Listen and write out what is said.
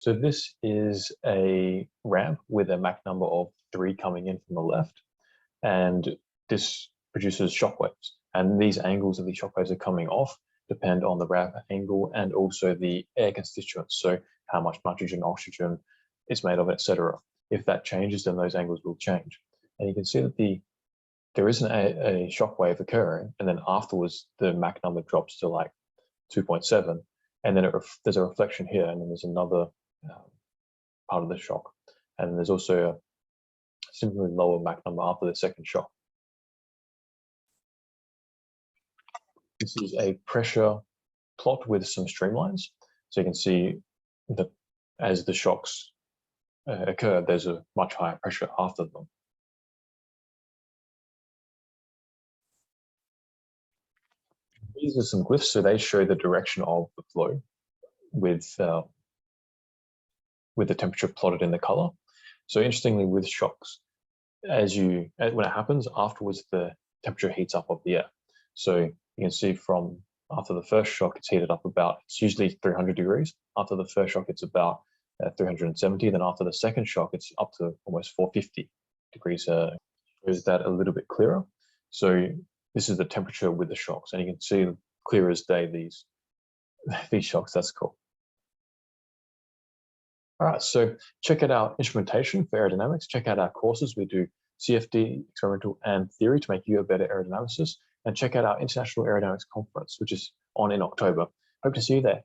So this is a ramp with a Mach number of 3 coming in from the left, and this produces shockwaves. And these angles of these shockwaves are coming off depend on the ramp angle and also the air constituents, so how much nitrogen, oxygen is made of, etc. If that changes, then those angles will change. And you can see that there isn't a shockwave occurring, and then afterwards the Mach number drops to like 2.7, and then there's a reflection here, and then there's another part of the shock, and there's also a similarly lower Mach number after the second shock. This is a pressure plot with some streamlines, so you can see that as the shocks occur, there's a much higher pressure after them. These are some glyphs, so they show the direction of the flow with the temperature plotted in the color. So interestingly, with shocks, when it happens, afterwards the temperature heats up of the air. So you can see from after the first shock, it's heated up it's usually 300 degrees. After the first shock, it's about 370. Then after the second shock, it's up to almost 450 degrees. Shows that a little bit clearer. So this is the temperature with the shocks, and you can see clear as day these shocks. That's cool. All right, so check out our instrumentation for aerodynamics. Check out our courses. We do CFD, experimental, and theory to make you a better aerodynamicist. And check out our International Aerodynamics Conference, which is on in October. Hope to see you there.